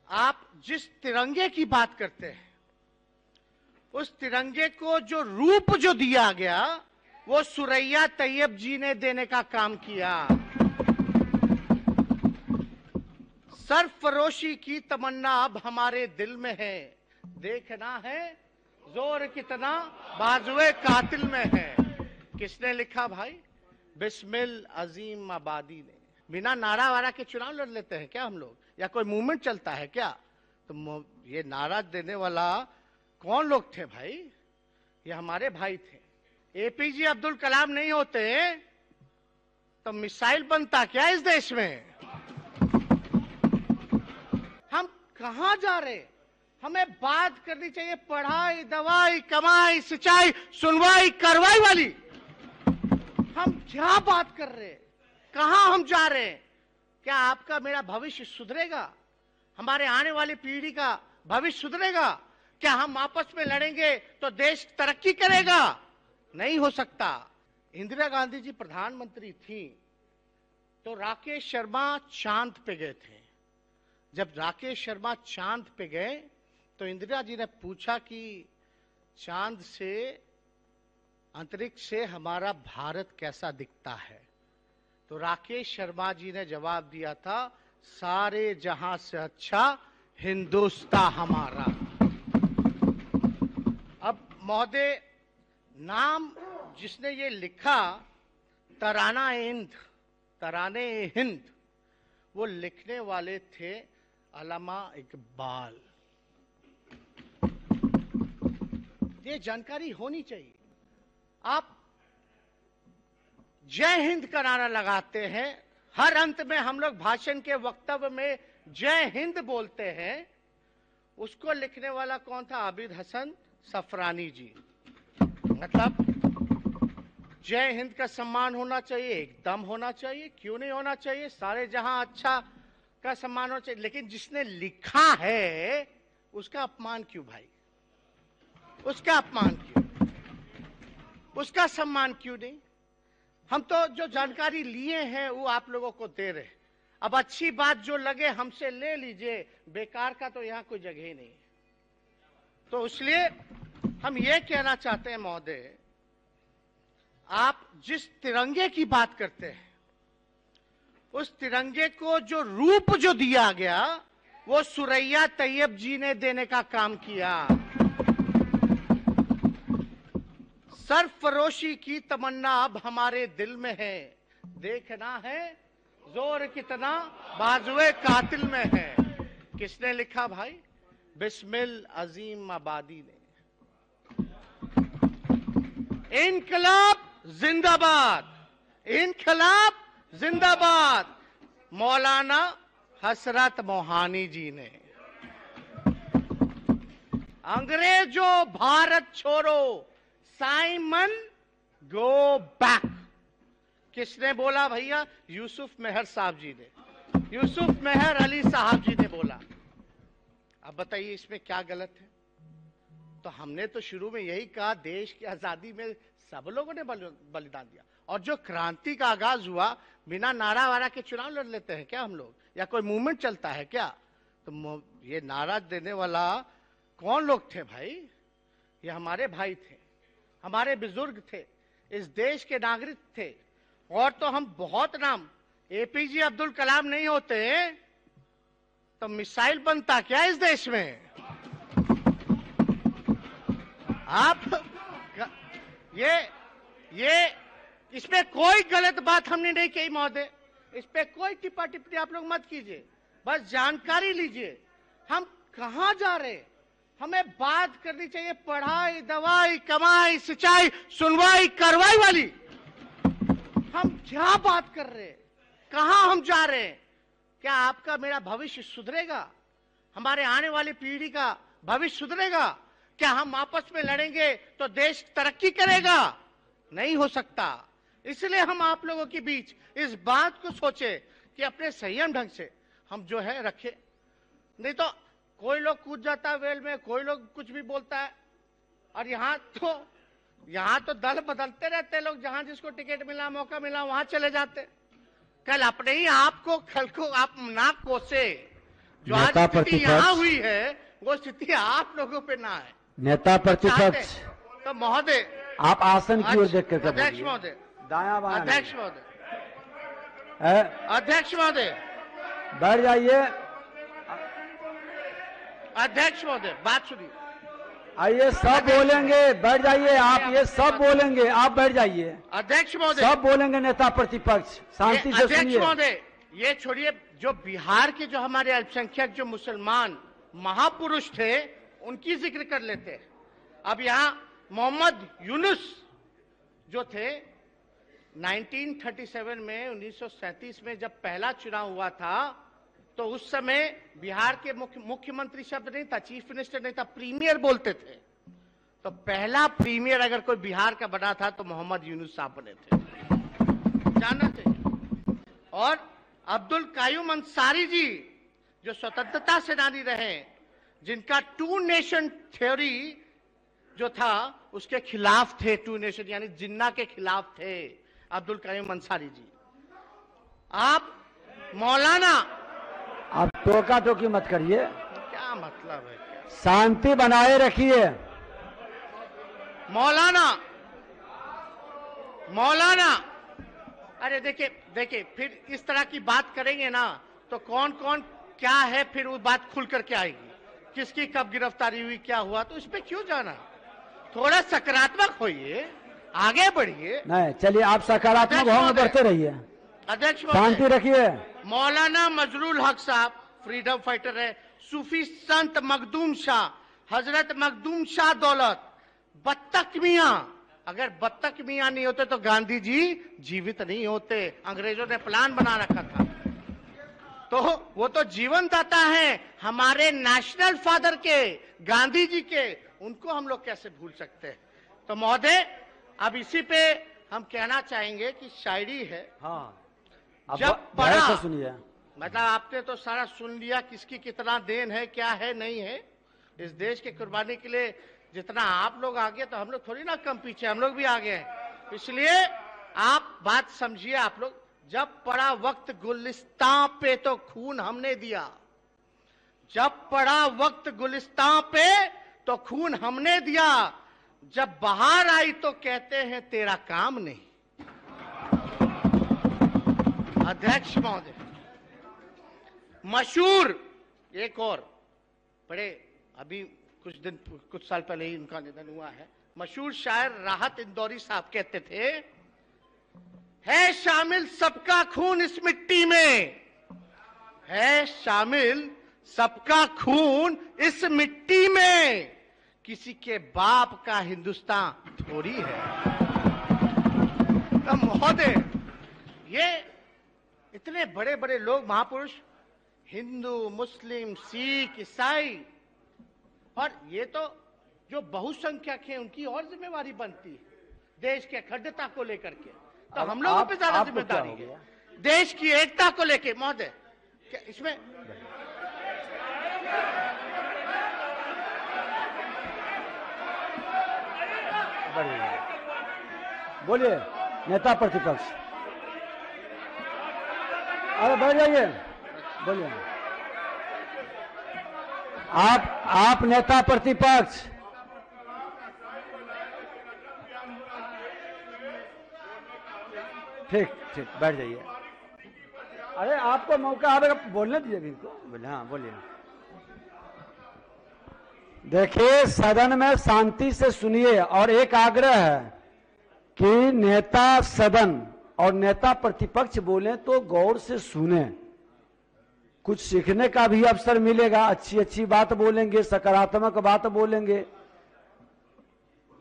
आप जिस तिरंगे की बात करते हैं, उस तिरंगे को जो रूप जो दिया गया, वो सुरैया तैयब जी ने देने का काम किया। सरफरोशी की तमन्ना अब हमारे दिल में है, देखना है जोर कितना बाजुए कातिल में है। किसने लिखा भाई? बिस्मिल अजीम आबादी ने। बिना नारा वारा के चुनाव लड़ लेते हैं क्या हम लोग, या कोई मूवमेंट चलता है क्या? तो ये नारा देने वाला कौन लोग थे भाई? ये हमारे भाई थे। एपीजे अब्दुल कलाम नहीं होते तो मिसाइल बनता क्या इस देश में? हम कहां जा रहे? हमें बात करनी चाहिए पढ़ाई, दवाई, कमाई, सिंचाई, सुनवाई, कार्रवाई वाली। हम क्या बात कर रहे हैं? कहां हम जा रहे हैं? क्या आपका मेरा भविष्य सुधरेगा? हमारे आने वाली पीढ़ी का भविष्य सुधरेगा? क्या हम आपस में लड़ेंगे तो देश तरक्की करेगा? नहीं हो सकता। इंदिरा गांधी जी प्रधानमंत्री थी तो राकेश शर्मा चांद पे गए थे। जब राकेश शर्मा चांद पे गए तो इंदिरा जी ने पूछा कि चांद से, अंतरिक्ष से हमारा भारत कैसा दिखता है? तो राकेश शर्मा जी ने जवाब दिया था, सारे जहां से अच्छा हिंदुस्तान हमारा। अब महोदय, नाम जिसने ये लिखा तराने हिंद, वो लिखने वाले थे अल्लामा इकबाल। ये जानकारी होनी चाहिए। आप जय हिंद का नारा लगाते हैं, हर अंत में हम लोग भाषण के वक्तव्य में जय हिंद बोलते हैं। उसको लिखने वाला कौन था? आबिद हसन सफरानी जी। मतलब जय हिंद का सम्मान होना चाहिए, एकदम होना चाहिए। क्यों नहीं होना चाहिए? सारे जहां अच्छा का सम्मान होना चाहिए। लेकिन जिसने लिखा है उसका अपमान क्यों भाई? उसका अपमान क्यों? उसका सम्मान क्यों नहीं? हम तो जो जानकारी लिए हैं वो आप लोगों को दे रहे। अब अच्छी बात जो लगे हमसे ले लीजिए, बेकार का तो यहाँ कोई जगह ही नहीं है। तो इसलिए हम ये कहना चाहते हैं महोदय, आप जिस तिरंगे की बात करते हैं, उस तिरंगे को जो रूप जो दिया गया, वो सुरैया तैयब जी ने देने का काम किया। सरफरोशी की तमन्ना अब हमारे दिल में है, देखना है जोर कितना बाजुए कातिल में है। किसने लिखा भाई? बिस्मिल अजीम आबादी ने। इनकलाब जिंदाबाद, इनकलाब जिंदाबाद, मौलाना हसरत मोहानी जी ने। अंग्रेजों भारत छोड़ो, साइमन गो बैक। किसने बोला भैया? यूसुफ मेहर साहब जी ने, यूसुफ मेहर अली साहब जी ने बोला। अब बताइए इसमें क्या गलत है? तो हमने तो शुरू में यही कहा, देश की आजादी में सब लोगों ने बलिदान दिया। और जो क्रांति का आगाज हुआ, बिना नारा वारा के चुनाव लड़ लेते हैं क्या हम लोग, या कोई मूवमेंट चलता है क्या? तो ये नारा देने वाला कौन लोग थे भाई? ये हमारे भाई थे, हमारे बुजुर्ग थे, इस देश के नागरिक थे। और तो हम बहुत नाम, एपीजे अब्दुल कलाम नहीं होते तो मिसाइल बनता क्या इस देश में? आप ये इसमें कोई गलत बात हमने नहीं कही महोदय, इस पे कोई टिप्पा टिप्पणी आप लोग मत कीजिए, बस जानकारी लीजिए हम कहां जा रहे। हमें बात करनी चाहिए पढ़ाई, दवाई, कमाई, सिंचाई, सुनवाई, कार्रवाई वाली। हम क्या बात कर रहे हैं? कहां हम जा रहे हैं? क्या आपका मेरा भविष्य सुधरेगा? हमारे आने वाली पीढ़ी का भविष्य सुधरेगा? क्या हम आपस में लड़ेंगे तो देश तरक्की करेगा? नहीं हो सकता। इसलिए हम आप लोगों के बीच इस बात को सोचे कि अपने संयम ढंग से हम जो है रखे। नहीं तो कोई लोग कूद जाता है वेल में, कोई लोग कुछ भी बोलता है। और यहाँ तो दल बदलते रहते लोग, जहां जिसको टिकट मिला, मौका मिला, वहां चले जाते। कल अपने ही आप को, कल को आप ना कोसे। जो आज स्थिति यहाँ हुई है वो स्थिति आप लोगों पे ना है। नेता प्रतिपक्ष तो महोदय आप आसन की ओर देख कर अध्यक्ष महोदय, दाया बाया अध्यक्ष महोदय, अध्यक्ष महोदय बैठ जाइए। अध्यक्ष महोदय बात सुनिए। आइए सब बोलेंगे, बैठ जाइए आप, ये सब बोलेंगे, आप बैठ जाइए। अध्यक्ष महोदय सब बोलेंगे, नेता प्रतिपक्ष शांति से सुनिए। अध्यक्ष महोदय ये छोड़िए, जो बिहार के जो हमारे अल्पसंख्यक जो मुसलमान महापुरुष थे उनकी जिक्र कर लेते हैं। अब यहाँ मोहम्मद यूनुस जो थे 1937 में 1937 में जब पहला चुनाव हुआ था तो उस समय बिहार के मुख्यमंत्री शब्द नहीं था, चीफ मिनिस्टर नहीं था, प्रीमियर बोलते थे। तो पहला प्रीमियर अगर कोई बिहार का बना था तो मोहम्मद यूनुस साहब बने थे, जानना चाहिए। और अब्दुल कायूम अंसारी जी जो स्वतंत्रता सेनानी रहे, जिनका टू नेशन थ्योरी जो था उसके खिलाफ थे, टू नेशन यानी जिन्ना के खिलाफ थे अब्दुल कायूम अंसारी जी। आप मौलाना, आप टोका टोकी मत करिए, क्या मतलब है, क्या शांति बनाए रखिए। मौलाना अरे देखिए देखिए, फिर इस तरह की बात करेंगे ना तो कौन कौन क्या है, फिर वो बात खुल करके आएगी, किसकी कब गिरफ्तारी हुई, क्या हुआ, तो इस पे क्यों जाना। थोड़ा सकारात्मक होइए, आगे बढ़िए। नहीं, चलिए आप सकारात्मक भाव में बढ़ते रहिए, अध्यक्ष शांति रखिए। मौलाना मजरूल हक साहब फ्रीडम फाइटर है, सूफी संत मखदूम शाह, हजरत मखदूम शाह दौलत, बत्तख मियां, अगर बत्तख मियां नहीं होते तो गांधी जी जीवित नहीं होते, अंग्रेजों ने प्लान बना रखा था। तो वो तो जीवन दाता है हमारे नेशनल फादर के, गांधी जी के, उनको हम लोग कैसे भूल सकते हैं। तो महोदय अब इसी पे हम कहना चाहेंगे कि शायरी है। हाँ, जब पढ़ा, सुनिए, मतलब आपने तो सारा सुन लिया, किसकी कितना देन है, क्या है, नहीं है। इस देश के कुर्बानी के लिए जितना आप लोग आगे, तो हम लोग थोड़ी ना कम पीछे, हम लोग भी आगे हैं। इसलिए आप बात समझिए। आप लोग, जब पड़ा वक्त गुलिस्तां पे तो खून हमने दिया, जब पड़ा वक्त गुलिस्तां पे तो खून हमने दिया, जब बाहर आई तो कहते हैं तेरा काम नहीं। अध्यक्ष महोदय, मशहूर एक और बड़े, अभी कुछ साल पहले ही उनका निधन हुआ है, मशहूर शायर राहत इंदौरी साहब कहते थे, है शामिल सबका खून इस मिट्टी में, है शामिल सबका खून इस मिट्टी में, किसी के बाप का हिंदुस्तान थोड़ी है। तो महोदय ये इतने बड़े बड़े लोग, महापुरुष, हिंदू, मुस्लिम, सिख, ईसाई, और ये तो जो बहुसंख्यक हैं उनकी और जिम्मेवारी बनती है देश के अखंडता को लेकर के। तो हम लोगों पे ज्यादा जिम्मेदारी है देश की एकता को लेके। महोदय क्या इसमें बोलिए नेता प्रतिपक्ष, अरे बैठ जाइए, बोलिए। आप नेता प्रतिपक्ष, ठीक ठीक बैठ जाइए। अरे आपको मौका आएगा, बोलने दीजिए इनको, बोले। हाँ बोलिए। देखिए सदन में शांति से सुनिए, और एक आग्रह है कि नेता सदन और नेता प्रतिपक्ष बोले तो गौर से सुने, कुछ सीखने का भी अवसर मिलेगा, अच्छी अच्छी बात बोलेंगे, सकारात्मक बात बोलेंगे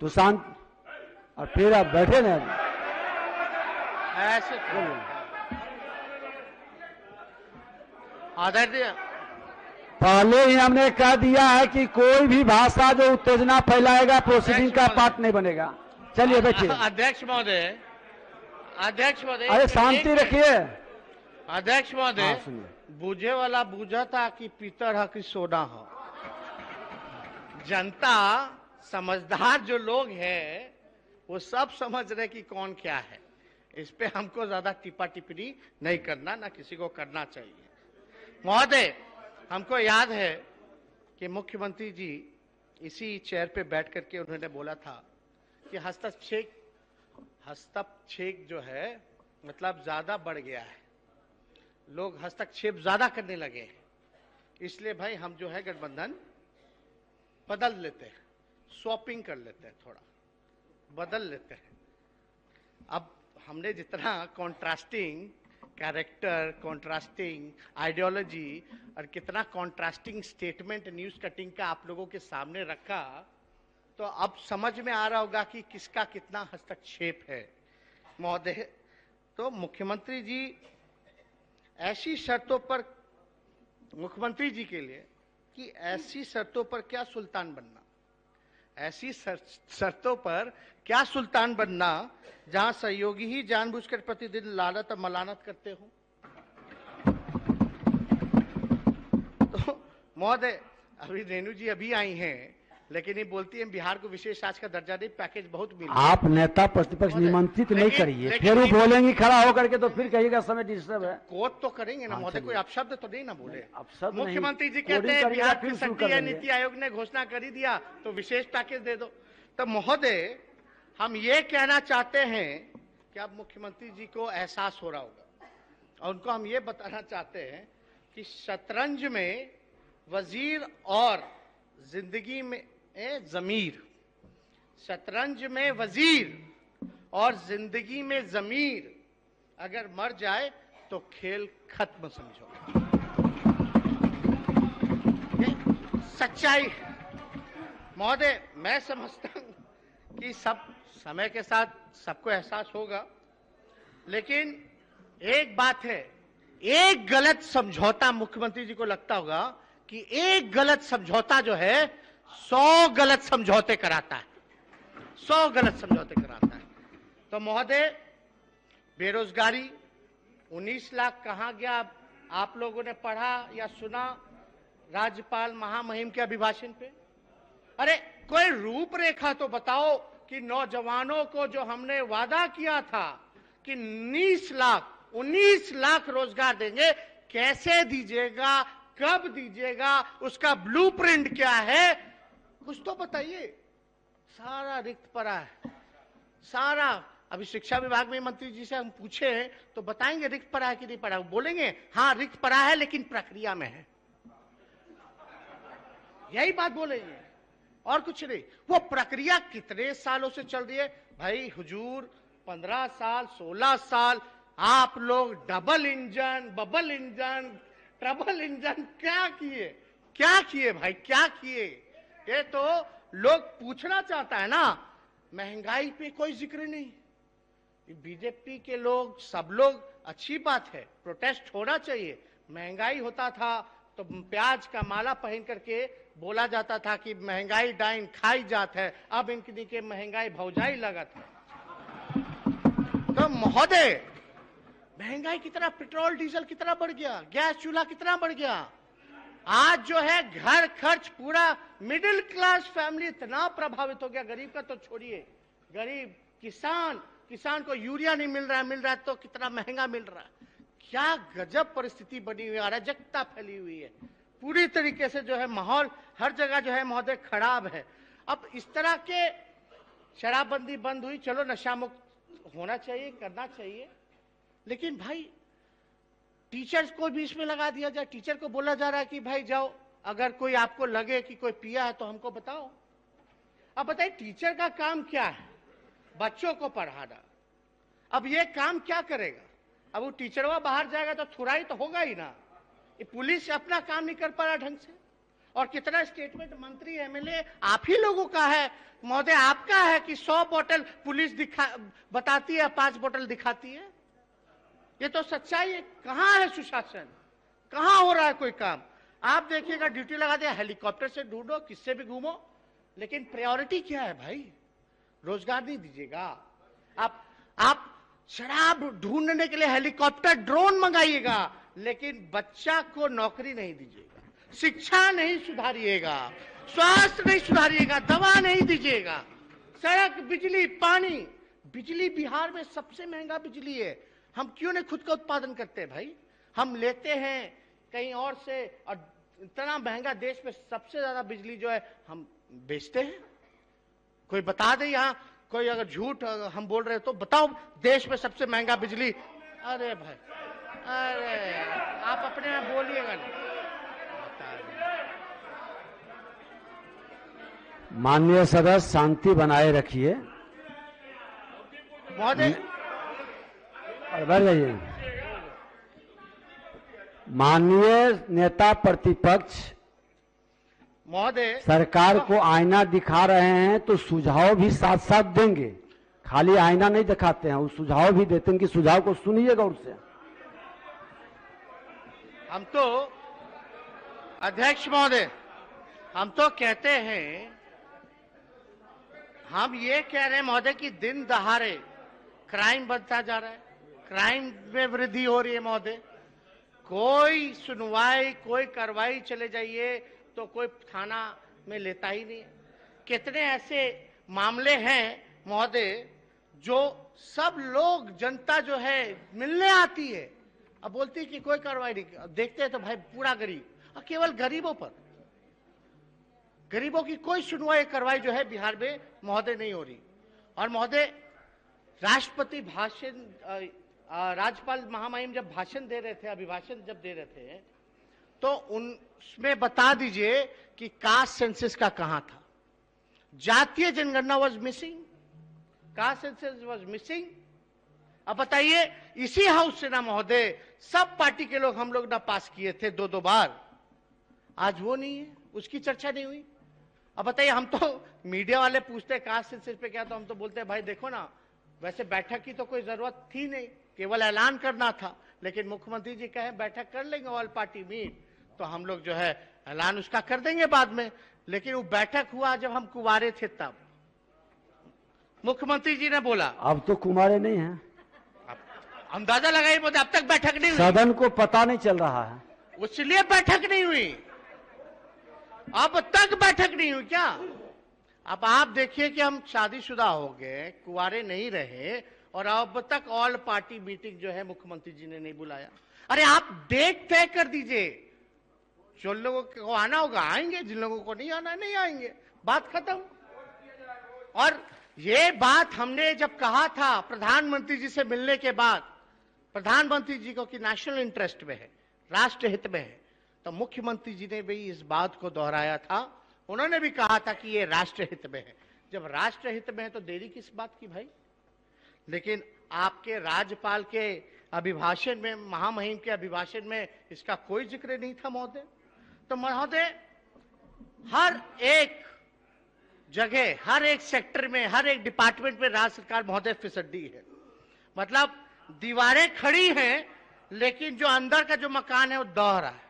तो शांत। और फिर आप बैठे ना ऐसे आदरणीय, पहले ही हमने कह दिया है कि कोई भी भाषा जो उत्तेजना फैलाएगा प्रोसीडिंग का पार्ट नहीं बनेगा। चलिए बैठिए। अध्यक्ष महोदय, अध्यक्ष महोदय, अरे शांति रखिए। अध्यक्ष महोदय, सुनिए, बूझे वाला बूझा था कि पीतल है कि सोना हो। जनता, समझदार जो लोग हैं वो सब समझ रहे कि कौन क्या है। इस पे हमको ज्यादा टिप्पणी नहीं करना, ना किसी को करना चाहिए। महोदय हमको याद है कि मुख्यमंत्री जी इसी चेयर पे बैठ करके उन्होंने बोला था कि हस्तक्षेप जो है मतलब ज्यादा बढ़ गया है, लोग हस्तक्षेप ज्यादा करने लगे हैं, इसलिए भाई हम जो है गठबंधन बदल लेते हैं, स्वैपिंग कर लेते हैं, थोड़ा बदल लेते हैं। अब हमने जितना कॉन्ट्रास्टिंग कैरेक्टर, कॉन्ट्रास्टिंग आइडियोलॉजी और कितना कॉन्ट्रास्टिंग स्टेटमेंट न्यूज कटिंग का आप लोगों के सामने रखा, तो अब समझ में आ रहा होगा कि किसका कितना हस्तक्षेप है महोदय। तो मुख्यमंत्री जी ऐसी शर्तों पर, मुख्यमंत्री जी के लिए कि ऐसी शर्तों पर क्या सुल्तान बनना, ऐसी शर्तों पर क्या सुल्तान बनना जहां सहयोगी ही जानबूझकर प्रतिदिन लानत और मलानत करते हो। तो महोदय अभी रेणु जी अभी आई हैं, लेकिन ये बोलती है बिहार को विशेष आज का दर्जा नहीं, पैकेज बहुत मिला। आप नेता प्रतिपक्ष निमंत्रित नहीं करिए, फिर वो बोलेंगे खड़ा होकर के, तो फिर कहिएगा समय डिस्टर्ब है। कोट तो करेंगे ना महोदय, कोई अपशब्द तो नहीं ना बोले। अपशब्द मुख्यमंत्री जी कहते हैं बिहार की संसदीय नीति आयोग ने घोषणा कर ही दिया तो विशेष पैकेज दे दो। तो महोदय हम ये कहना चाहते हैं कि अब मुख्यमंत्री जी को एहसास हो रहा होगा और उनको हम ये बताना चाहते हैं कि शतरंज में वजीर और जिंदगी में जमीर, शतरंज में वजीर और जिंदगी में जमीर अगर मर जाए तो खेल खत्म समझो। सच्चाई महोदय, मैं समझता हूं कि सब समय के साथ सबको एहसास होगा, लेकिन एक बात है, एक गलत समझौता मुख्यमंत्री जी को लगता होगा कि एक गलत समझौता जो है 100 गलत समझौते कराता है, 100 गलत समझौते कराता है। तो महोदय बेरोजगारी 19 लाख कहां गया, आप लोगों ने पढ़ा या सुना राज्यपाल महामहिम के अभिभाषण पे? अरे कोई रूपरेखा तो बताओ कि नौजवानों को जो हमने वादा किया था कि 19 लाख रोजगार देंगे, कैसे दीजिएगा, कब दीजिएगा, उसका ब्लूप्रिंट क्या है, कुछ तो बताइए। सारा रिक्त पड़ा है, सारा। अभी शिक्षा विभाग में मंत्री जी से हम पूछे तो बताएंगे रिक्त पड़ा है कि नहीं पड़ा, बोलेंगे हाँ रिक्त पड़ा है लेकिन प्रक्रिया में है, यही बात बोलेंगे और कुछ नहीं। वो प्रक्रिया कितने सालों से चल रही है भाई हुजूर, 15 साल 16 साल आप लोग double engine, bubble engine, trouble engine क्या किए भाई, क्या किए? ये तो लोग पूछना चाहता है ना। महंगाई पे कोई जिक्र नहीं, बीजेपी के लोग सब लोग, अच्छी बात है, प्रोटेस्ट होना चाहिए। महंगाई होता था तो प्याज का माला पहन करके बोला जाता था कि महंगाई डाइन खाई जात है, अब इनकी के महंगाई भौजाई लगा था। तो महोदय महंगाई कितना, पेट्रोल डीजल कितना बढ़ गया, गैस चूल्हा कितना बढ़ गया। आज जो है घर खर्च पूरा मिडिल क्लास फैमिली इतना प्रभावित हो गया, गरीब का तो छोड़िए, गरीब किसान को यूरिया नहीं मिल रहा है तो कितना महंगा मिल रहा है। क्या गजब परिस्थिति बनी हुई है, अराजकता फैली हुई है पूरी तरीके से, जो है माहौल हर जगह जो है महोदय खराब है। अब इस तरह के शराबबंदी बंद हुई, चलो नशा मुक्त होना चाहिए, करना चाहिए, लेकिन भाई टीचर्स को भी इसमें लगा दिया जाए। टीचर को बोला जा रहा है कि भाई जाओ, अगर कोई आपको लगे कि कोई पिया है तो हमको बताओ। अब बताइए टीचर का काम क्या है, बच्चों को पढ़ाना। अब ये काम क्या करेगा? अब वो टीचरवा बाहर जाएगा तो थुराई तो होगा ही ना। ये पुलिस अपना काम नहीं कर पा रहा ढंग से, और कितना स्टेटमेंट मंत्री एमएलए आप ही लोगों का है महोदय, आपका है कि 100 बोतल पुलिस बताती है, 5 बोतल दिखाती है। ये तो सच्चाई है। कहां है सुशासन, कहां हो रहा है कोई काम? आप देखिएगा ड्यूटी लगा दिया, हेलीकॉप्टर से ढूंढो, किससे भी घूमो, लेकिन प्रायोरिटी क्या है भाई? रोजगार नहीं दीजिएगा आप शराब ढूंढने के लिए हेलीकॉप्टर ड्रोन मंगाइएगा, लेकिन बच्चा को नौकरी नहीं दीजिएगा, शिक्षा नहीं सुधारिएगा, स्वास्थ्य नहीं सुधारिएगा, दवा नहीं दीजिएगा, सड़क, बिजली, पानी। बिजली बिहार में सबसे महंगा बिजली है, हम क्यों नहीं खुद का उत्पादन करते भाई? हम लेते हैं कहीं और से और इतना महंगा देश में सबसे ज्यादा बिजली जो है हम बेचते हैं। कोई बता दे यहाँ, कोई अगर झूठ हम बोल रहे हो तो बताओ, देश में सबसे महंगा बिजली। अरे भाई, अरे आप अपने आप बोलिएगा ना। माननीय सदस्य शांति बनाए रखिए। महोदय बैठ जाइए। माननीय नेता प्रतिपक्ष महोदय सरकार को आईना दिखा रहे हैं तो सुझाव भी साथ साथ देंगे, खाली आईना नहीं दिखाते हैं, वो सुझाव भी देते हैं कि सुझाव को सुनिएगा उससे। हम तो अध्यक्ष महोदय, हम तो कहते हैं, हम ये कह रहे हैं महोदय कि दिन दहाड़े क्राइम बढ़ता जा रहा है, क्राइम में वृद्धि हो रही है महोदय। कोई सुनवाई, कोई कार्रवाई चले जाइए तो कोई थाना में लेता ही नहीं है। कितने ऐसे मामले हैं महोदय जो सब लोग, जनता जो है मिलने आती है, अब बोलती है कि कोई कार्रवाई नहीं, देखते हैं तो भाई पूरा गरीब, और केवल गरीबों पर, गरीबों की कोई सुनवाई कार्रवाई जो है बिहार में महोदय नहीं हो रही। और महोदय राष्ट्रपति भाषण, राज्यपाल महामहिम जब भाषण दे रहे थे, अभिभाषण जब दे रहे थे, तो उसमें बता दीजिए कि कास्ट सेंसस का कहां था, जातीय जनगणना was missing, caste census was missing. अब बताइए, इसी हाउस से ना महोदय सब पार्टी के लोग, हम लोग ना पास किए थे 2-2 बार, आज वो नहीं है, उसकी चर्चा नहीं हुई। अब बताइए, हम तो मीडिया वाले पूछते हैं कास्ट सेंसस पे क्या, तो हम तो बोलते हैं भाई देखो ना, वैसे बैठक की तो कोई जरूरत थी नहीं, केवल ऐलान करना था, लेकिन मुख्यमंत्री जी कहे बैठक कर लेंगे ऑल पार्टी मीट, तो हम लोग जो है ऐलान उसका कर देंगे बाद में। लेकिन वो बैठक हुआ जब हम कुंवारे थे, तब मुख्यमंत्री जी ने बोला, अब तो कुमारे नहीं हैं, अंदाजा लगाइए, बोलते अब तक बैठक नहीं हुई, सदन को पता नहीं चल रहा है, इसलिए बैठक नहीं हुई, अब तक बैठक नहीं हुई क्या? अब आप देखिए कि हम शादीशुदा हो गए, कुंवारे नहीं रहे, और अब तक ऑल पार्टी मीटिंग जो है मुख्यमंत्री जी ने नहीं बुलाया। अरे आप डेट तय कर दीजिए, जो लोगों को आना होगा आएंगे, जिन लोगों को नहीं आना नहीं आएंगे, बात खत्म। और ये बात हमने जब कहा था प्रधानमंत्री जी से मिलने के बाद, प्रधानमंत्री जी को कि नेशनल इंटरेस्ट में है, राष्ट्र हित में है, तो मुख्यमंत्री जी ने भी इस बात को दोहराया था, उन्होंने भी कहा था कि ये राष्ट्र हित में है। जब राष्ट्र हित में है तो देरी किस बात की भाई? लेकिन आपके राज्यपाल के अभिभाषण में, महामहिम के अभिभाषण में इसका कोई जिक्र नहीं था महोदय। तो महोदय हर एक जगह, हर एक सेक्टर में, हर एक डिपार्टमेंट में राज्य सरकार महोदय फिसड्डी है। मतलब दीवारें खड़ी हैं, लेकिन जो अंदर का जो मकान है वो दह रहा है,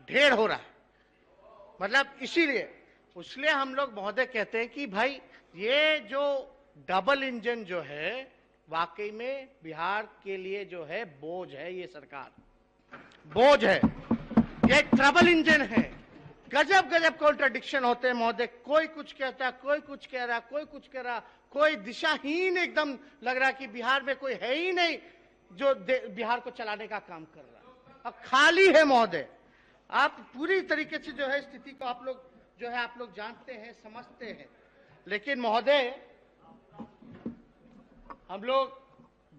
ढेर हो रहा है। मतलब इसलिए हम लोग महोदय कहते हैं कि भाई ये जो डबल इंजन जो है, वाकई में बिहार के लिए जो है बोझ है, ये सरकार बोझ है, ये ट्रबल इंजन है। गजब गजब कॉन्ट्रडिक्शन होते हैं महोदय, कोई कुछ कहता है, कोई कुछ कह रहा, कोई कुछ कह रहा, कोई दिशाहीन एकदम लग रहा कि बिहार में कोई है ही नहीं जो बिहार को चलाने का काम कर रहा, अब खाली है महोदय। आप पूरी तरीके से जो है स्थिति को आप लोग जो है आप लोग जानते हैं, समझते हैं। लेकिन महोदय हम लोग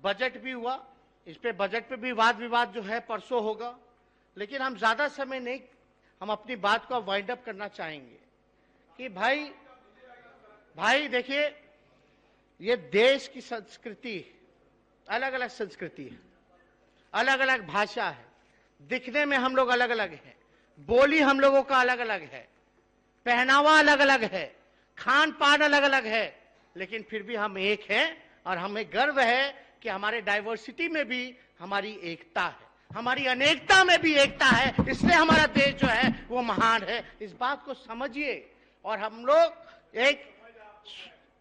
बजट भी हुआ, इस पे बजट पे भी वाद विवाद जो है परसों होगा, लेकिन हम ज्यादा समय नहीं, हम अपनी बात को वाइंड अप करना चाहेंगे कि भाई देखिए, ये देश की संस्कृति, अलग अलग संस्कृति है, अलग अलग भाषा है, दिखने में हम लोग अलग अलग हैं, बोली हम लोगों का अलग अलग है, पहनावा अलग अलग है, खान पान अलग अलग है, लेकिन फिर भी हम एक हैं और हमें गर्व है कि हमारे डाइवर्सिटी में भी हमारी एकता है, हमारी अनेकता में भी एकता है, इसलिए हमारा देश जो है वो महान है। इस बात को समझिए और हम लोग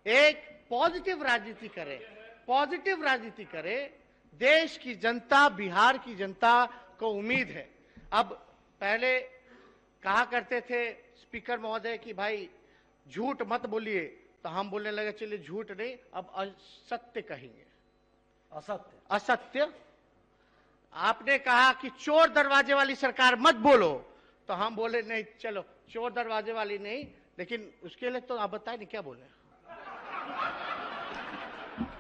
एक पॉजिटिव राजनीति करें, पॉजिटिव राजनीति करें। देश की जनता, बिहार की जनता को उम्मीद है। अब पहले कहा करते थे स्पीकर महोदय कि भाई झूठ मत बोलिए, तो हम बोलने लगे चलिए झूठ नहीं, अब असत्य कहेंगे। असत्य आपने कहा कि चोर दरवाजे वाली सरकार मत बोलो, तो हम बोले नहीं चलो चोर दरवाजे वाली नहीं, लेकिन उसके लिए तो आप बताए नहीं क्या बोले।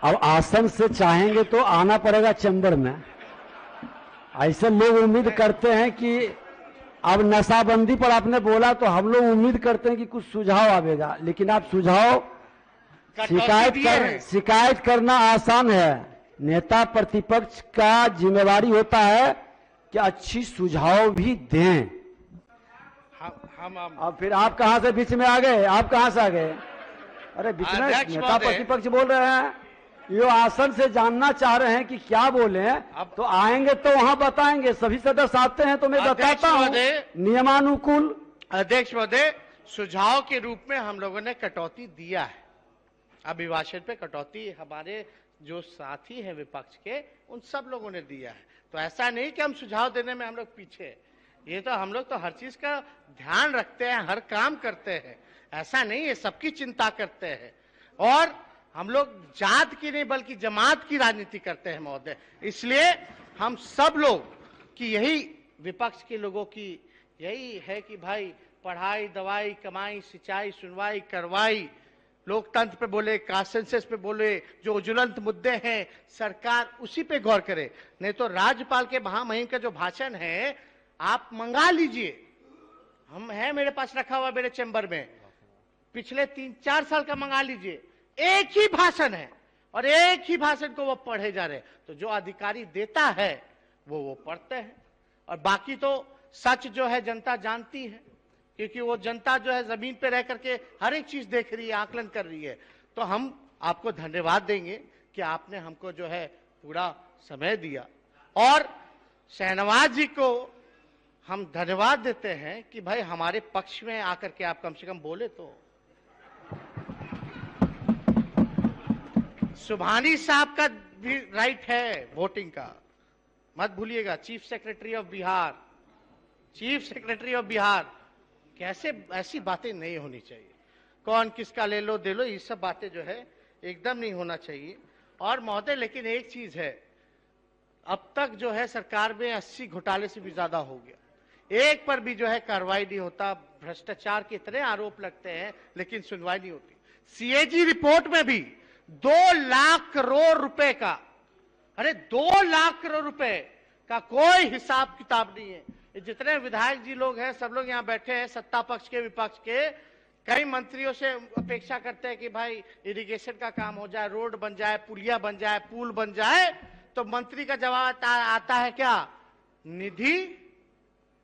अब आसन से चाहेंगे तो आना पड़ेगा चैम्बर में। ऐसे लोग उम्मीद करते हैं कि अब नशाबंदी पर आपने बोला तो हम लोग उम्मीद करते हैं कि कुछ सुझाव आवेगा, लेकिन आप सुझाव शिकायत करना आसान है। नेता प्रतिपक्ष का जिम्मेवारी होता है कि अच्छी सुझाव भी दें। हम अब फिर आप कहां से बीच में आ गए? आप कहां से आ गए? अरे बीच में नेता प्रतिपक्ष बोल रहे हैं, ये आसन से जानना चाह रहे हैं कि क्या बोले। अब तो आएंगे तो वहां बताएंगे। सभी सदस्य आते हैं तो मैं बताता हूं नियमानुकूल। अध्यक्ष महोदय, सुझाव के रूप में हम लोगों ने कटौती दिया है। अभिभाषण पे कटौती हमारे जो साथी हैं विपक्ष के उन सब लोगों ने दिया है। तो ऐसा नहीं कि हम सुझाव देने में हम लोग पीछे, ये तो हम लोग तो हर चीज का ध्यान रखते हैं, हर काम करते हैं। ऐसा नहीं है, सबकी चिंता करते हैं। और हम लोग जात की नहीं बल्कि जमात की राजनीति करते हैं महोदय। इसलिए हम सब लोग की यही विपक्ष के लोगों की यही है कि भाई पढ़ाई, दवाई, कमाई, सिंचाई, सुनवाई, करवाई, लोकतंत्र पे बोले, कांसेंसस पे बोले, जो ज्वलंत मुद्दे हैं सरकार उसी पे गौर करे। नहीं तो राज्यपाल के महामहिम का जो भाषण है आप मंगा लीजिए, हम है मेरे पास रखा हुआ मेरे चैम्बर में, पिछले 3-4 साल का मंगा लीजिए। एक ही भाषण है और एक ही भाषण को वो पढ़े जा रहे। तो जो अधिकारी देता है वो पढ़ते हैं, और बाकी तो सच जो है जनता जानती है, क्योंकि वो जनता जो है जमीन पे रह करके हर एक चीज देख रही है, आकलन कर रही है। तो हम आपको धन्यवाद देंगे कि आपने हमको जो है पूरा समय दिया। और शहनवाज जी को हम धन्यवाद देते हैं कि भाई हमारे पक्ष में आकर के आप कम से कम बोले। तो सुभानी साहब का भी राइट है वोटिंग का, मत भूलिएगा। चीफ सेक्रेटरी ऑफ बिहार, कैसे ऐसी बातें नहीं होनी चाहिए। कौन किसका ले लो दे लो, ये सब बातें जो है एकदम नहीं होना चाहिए। और महोदय लेकिन एक चीज है, अब तक जो है सरकार में 80 घोटाले से भी ज्यादा हो गया, एक पर भी जो है कार्रवाई नहीं होता। भ्रष्टाचार के इतने आरोप लगते हैं लेकिन सुनवाई नहीं होती। सीएजी रिपोर्ट में भी 2 लाख करोड़ रुपए का, अरे 2 लाख करोड़ रुपए का कोई हिसाब किताब नहीं है। जितने विधायक जी लोग हैं सब लोग यहाँ बैठे हैं, सत्ता पक्ष के विपक्ष के, कई मंत्रियों से अपेक्षा करते हैं कि भाई इरिगेशन का काम हो जाए, रोड बन जाए, पुलिया बन जाए, पुल बन जाए। तो मंत्री का जवाब आता है क्या? निधि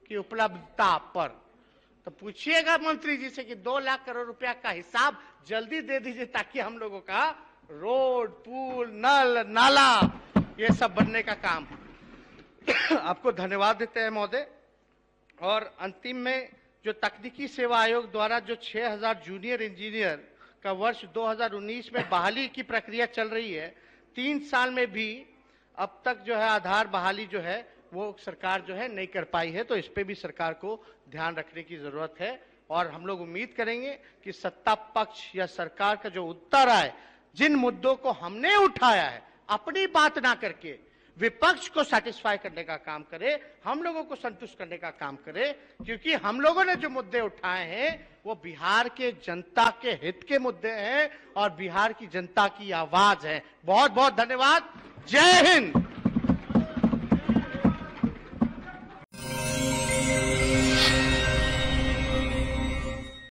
की उपलब्धता पर। तो पूछिएगा मंत्री जी से कि 2 लाख करोड़ रुपया का हिसाब जल्दी दे दीजिए, ताकि हम लोगों का रोड, पुल, नल, नाला ये सब बनने का काम। आपको धन्यवाद देते हैं महोदय। और अंतिम में जो तकनीकी सेवा आयोग द्वारा जो 6000 जूनियर इंजीनियर का वर्ष 2019 में बहाली की प्रक्रिया चल रही है, 3 साल में भी अब तक जो है आधार बहाली जो है वो सरकार जो है नहीं कर पाई है। तो इस पे भी सरकार को ध्यान रखने की जरूरत है। और हम लोग उम्मीद करेंगे कि सत्ता पक्ष या सरकार का जो उत्तर आए, जिन मुद्दों को हमने उठाया है, अपनी बात ना करके विपक्ष को सेटिस्फाई करने का काम करे, हम लोगों को संतुष्ट करने का काम करे। क्योंकि हम लोगों ने जो मुद्दे उठाए हैं वो बिहार के जनता के हित के मुद्दे हैं और बिहार की जनता की आवाज है। बहुत बहुत धन्यवाद। जय हिंद।